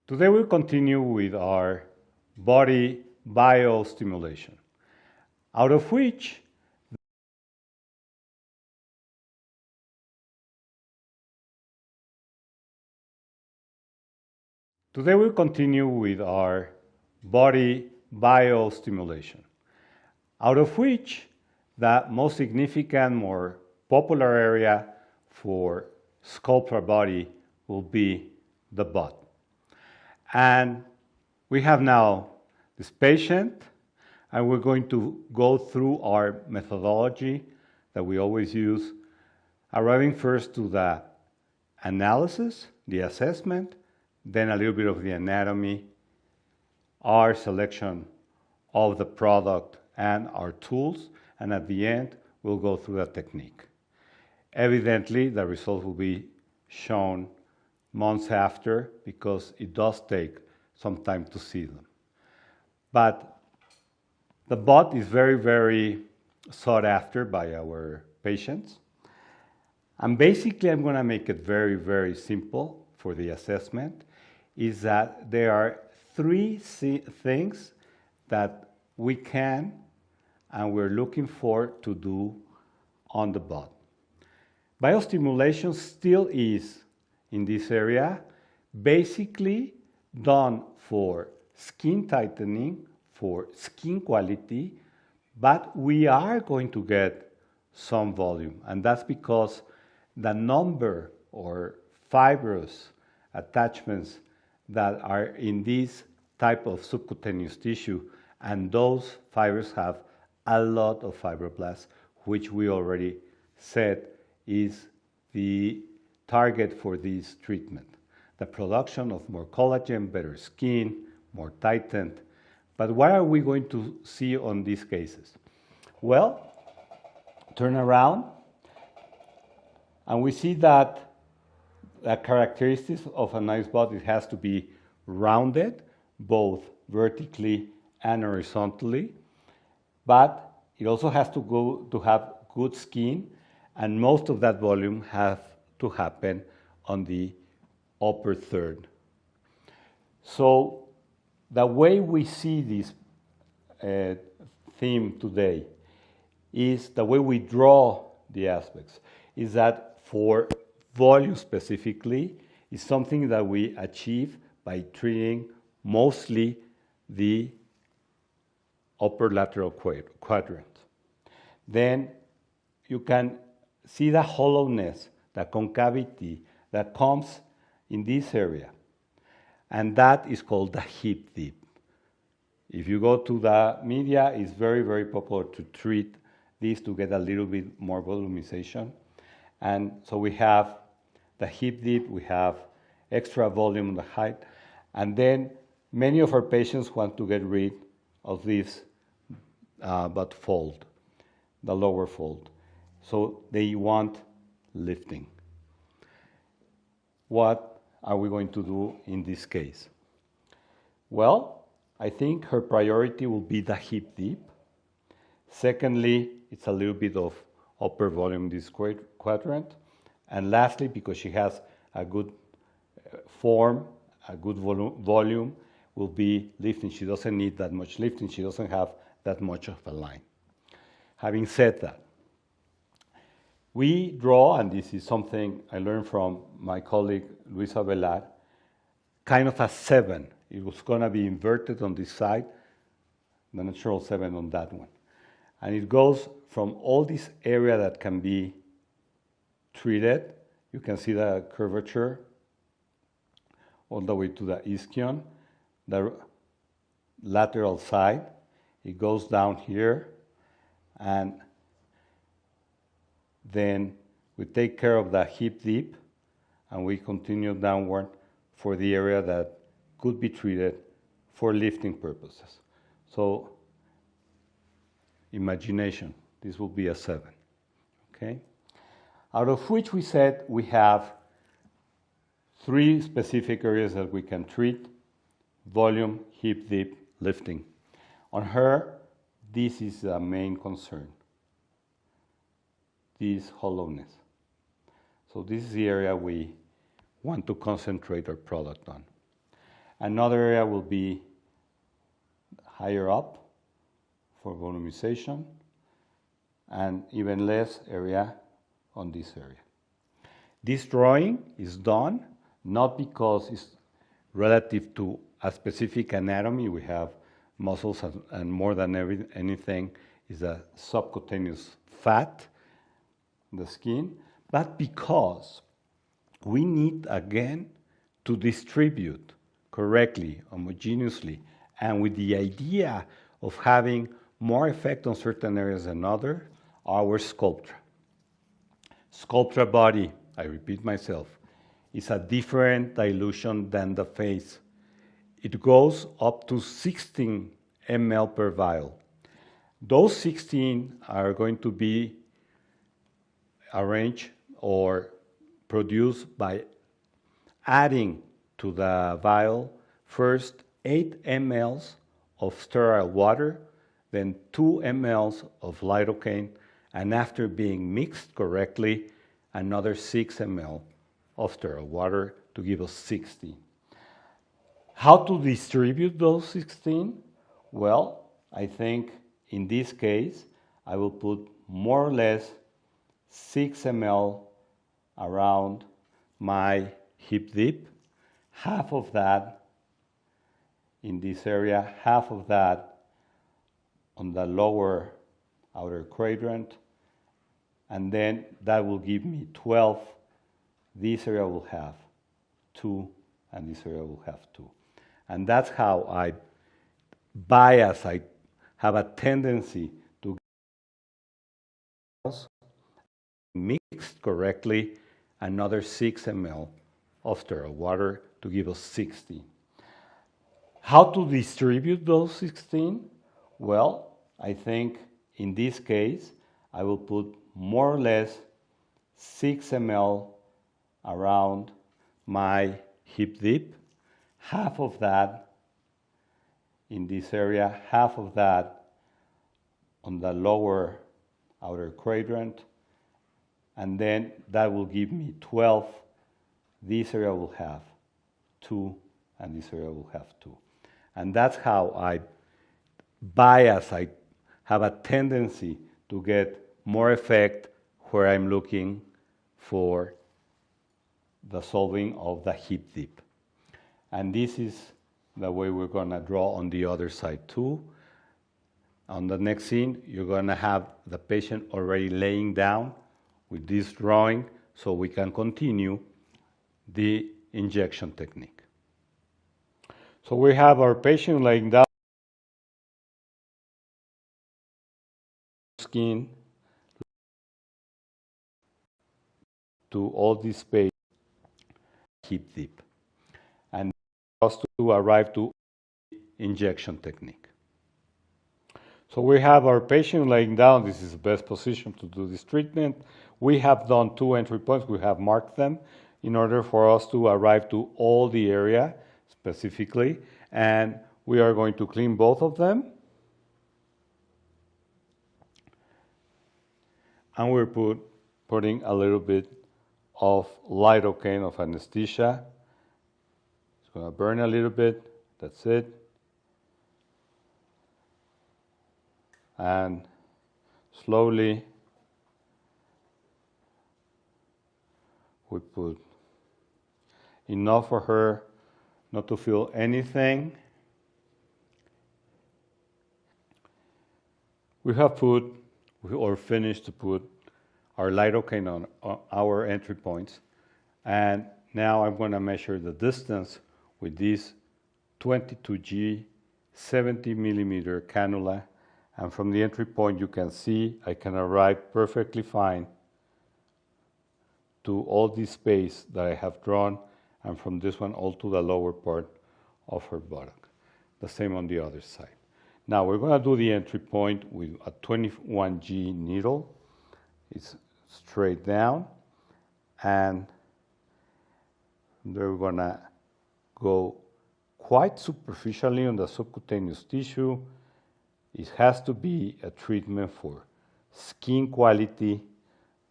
Today we'll continue with our body biostimulation, out of which Today we'll continue with our body biostimulation, out of which the most significant, more popular area for sculpt our body will be the butt. And we have now this patient, and we're going to go through our methodology that we always use, arriving first to the analysis, the assessment, then a little bit of the anatomy, our selection of the product and our tools, and at the end, we'll go through the technique. Evidently, the results will be shown months after because it does take some time to see them. But the butt is very, very sought after by our patients. And basically, I'm going to make it very, very simple for the assessment, is that there are three things that we can and we're looking for to do on the butt. Biostimulation still is, in this area, basically done for skin tightening, for skin quality, but we are going to get some volume, and that's because the number or fibrous attachments that are in this type of subcutaneous tissue, and those fibers have a lot of fibroblasts, which we already said is the target for this treatment. The production of more collagen, better skin, more tightened. But what are we going to see on these cases? Well, turn around, and we see that the characteristics of a nice butt, it has to be rounded, both vertically and horizontally, but it also has to have good skin, and most of that volume has to happen on the upper third. So the way we see this theme today is the way we draw the aspects, is that for volume specifically is something that we achieve by treating mostly the upper lateral quadrant. Then you can see the hollowness, the concavity that comes in this area, and that is called the hip dip. If you go to the media, it's very, very popular to treat this to get a little bit more volumization. And so we have the hip dip, we have extra volume on the height, and then many of our patients want to get rid of this butt fold, the lower fold. So they want lifting. What are we going to do in this case? Well, I think her priority will be the hip dip. Secondly, it's a little bit of upper volume in this quadrant. And lastly, because she has a good form, a good volume, will be lifting. She doesn't need that much lifting. She doesn't have that much of a line. Having said that, we draw, and this is something I learned from my colleague Luisa Velar, kind of a 7. It was going to be inverted on this side, the natural 7 on that one. And it goes from all this area that can be treated. You can see the curvature all the way to the ischion, the lateral side. It goes down here, and then we take care of the hip dip, and we continue downward for the area that could be treated for lifting purposes. So, imagination, this will be a 7, okay? Out of which we said we have 3 specific areas that we can treat: volume, hip dip, lifting. On her, this is the main concern, this hollowness. So this is the area we want to concentrate our product on. Another area will be higher up for volumization, and even less area on this area. This drawing is done not because it's relative to a specific anatomy. We have muscles, and more than anything is a subcutaneous fat, the skin, but because we need, again, to distribute correctly, homogeneously, and with the idea of having more effect on certain areas than others, our Sculptra. Sculptra body, I repeat myself, is a different dilution than the face. It goes up to 16 ml per vial. Those 16 are going to be arranged or produced by adding to the vial first 8 ml of sterile water, then 2 ml of lidocaine, and after being mixed correctly, another 6 ml of sterile water to give us 60. How to distribute those 16? Well, I think in this case, I will put more or less 6 ml around my hip dip, half of that in this area, half of that on the lower outer quadrant, and then that will give me 12. This area will have 2, and this area will have 2. And that's how I bias, I have a tendency to mixed correctly another 6 ml of sterile water to give us 60. How to distribute those 16? Well, I think in this case, I will put more or less 6 ml around my hip dip, half of that in this area, half of that on the lower outer quadrant, and then that will give me 12. This area will have 2, and this area will have 2. And that's how I bias, I have a tendency to get more effect where I'm looking for the solving of the hip dip. And this is the way we're going to draw on the other side too. On the next scene, you're going to have the patient already laying down with this drawing so we can continue the injection technique. So we have our patient laying down, skin to all this space, hip dip, and us to arrive to injection technique. So we have our patient laying down. This is the best position to do this treatment. We have done 2 entry points. We have marked them in order for us to arrive to all the area specifically, and we are going to clean both of them. And we're putting a little bit of lidocaine, of anesthesia. It's going to burn a little bit. That's it. And slowly we put enough for her not to feel anything. We have put or finished to put our lidocaine on our entry points, and now I'm going to measure the distance with this 22G 70 millimeter cannula, and from the entry point you can see I can arrive perfectly fine to all this space that I have drawn, and from this one all to the lower part of her buttock. The same on the other side. Now we're going to do the entry point with a 21G needle. It's straight down, and we're going to go quite superficially on the subcutaneous tissue. It has to be a treatment for skin quality.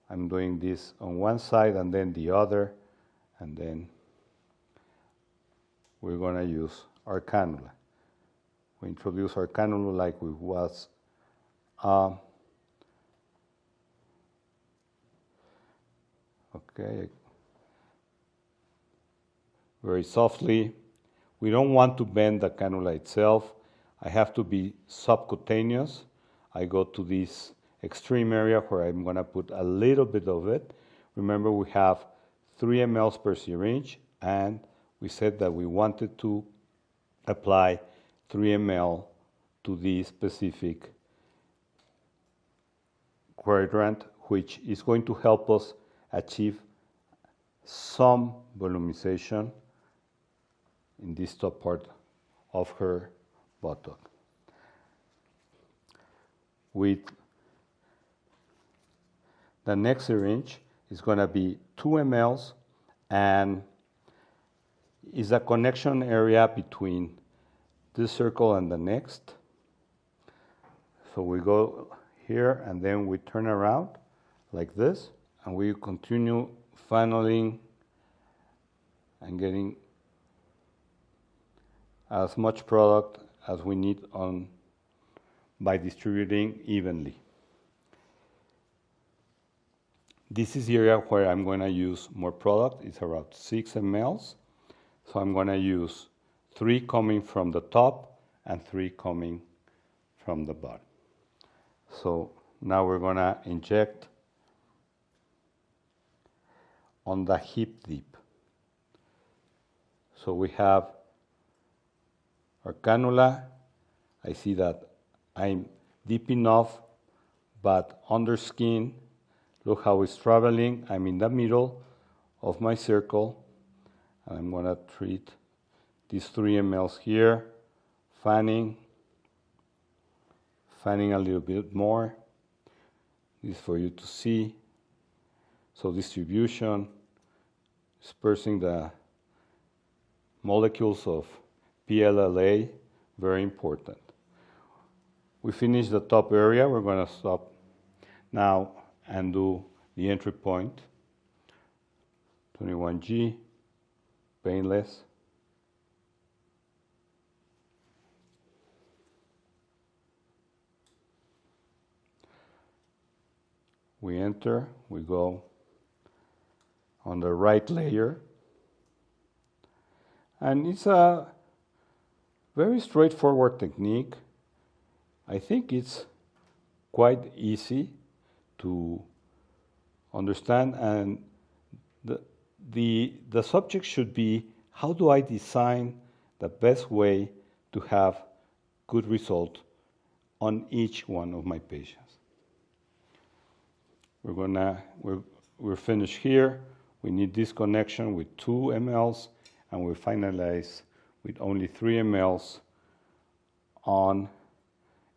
I'm doing this on one side and then the other, and then we're going to use our cannula. We introduce our cannula like we was okay, very softly. We don't want to bend the cannula itself. I have to be subcutaneous. I go to this extreme area where I'm going to put a little bit of it. Remember, we have 3 mLs per syringe, and we said that we wanted to apply 3 ml to this specific quadrant, which is going to help us achieve some volumization in this top part of her buttock. With the next syringe is going to be 2 mLs, and is a connection area between this circle and the next. So we go here and then we turn around like this, and we continue funneling and getting as much product as we need on by distributing evenly. This is the area where I'm going to use more product. It's around 6 mLs. So I'm going to use 3 coming from the top and 3 coming from the bottom. So now we're going to inject on the hip dip. So we have our cannula. I see that I'm deep enough, but under skin, look how it's traveling. I'm in the middle of my circle, and I'm going to treat these 3 mLs here, fanning a little bit more. This is for you to see. So distribution, dispersing the molecules of PLLA, very important. We finished the top area. We're going to stop now and do the entry point, 21G, painless. We enter, we go on the right layer, and it's a very straightforward technique. I think it's quite easy to understand, and the subject should be, how do I design the best way to have good result on each one of my patients. We're finished here. We need this connection with 2 mLs, and we finalize with only 3 mLs on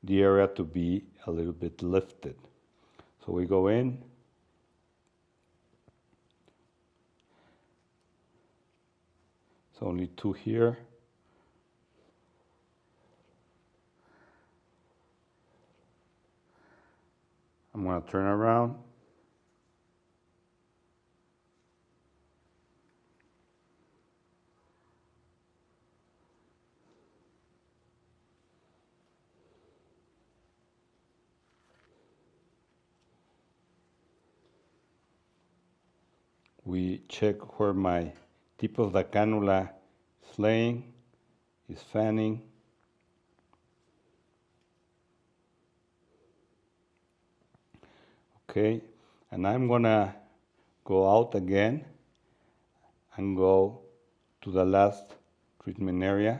the area to be a little bit lifted. So we go in, so only 2 here. I'm going to turn around. We check where my tip of the cannula is laying, is fanning. Okay, and I'm gonna go out again and go to the last treatment area.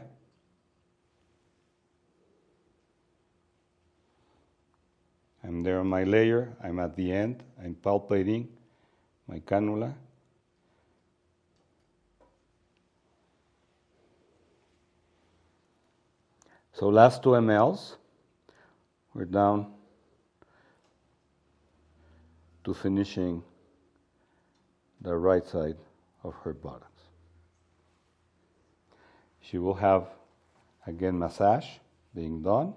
I'm there on my layer, I'm at the end, I'm palpating my cannula. So last 2 mLs, we're down to finishing the right side of her buttocks. She will have, again, massage being done.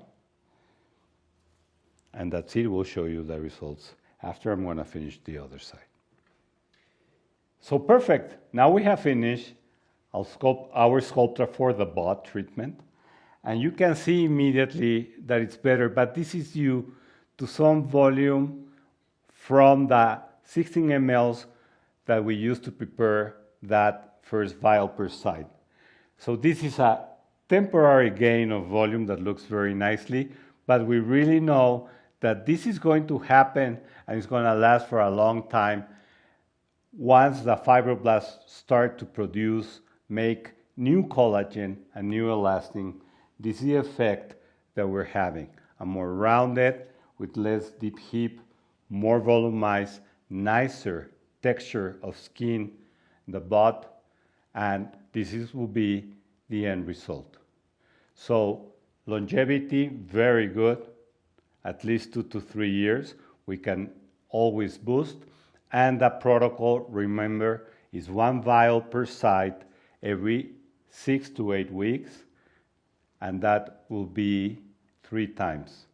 And that's it. We'll show you the results after I'm going to finish the other side. So perfect. Now we have finished our Sculptra for the bot treatment. And you can see immediately that it's better, but this is due to some volume from the 16 mLs that we used to prepare that first vial per site. So this is a temporary gain of volume that looks very nicely, but we really know that this is going to happen and it's going to last for a long time once the fibroblasts start to produce, make new collagen and new elastin. This is the effect that we're having. A more rounded, with less deep hip, more volumized, nicer texture of skin, the butt, and will be the end result. So longevity, very good, at least 2 to 3 years. We can always boost. And the protocol, remember, is 1 vial per site every 6 to 8 weeks, and that will be 3 times.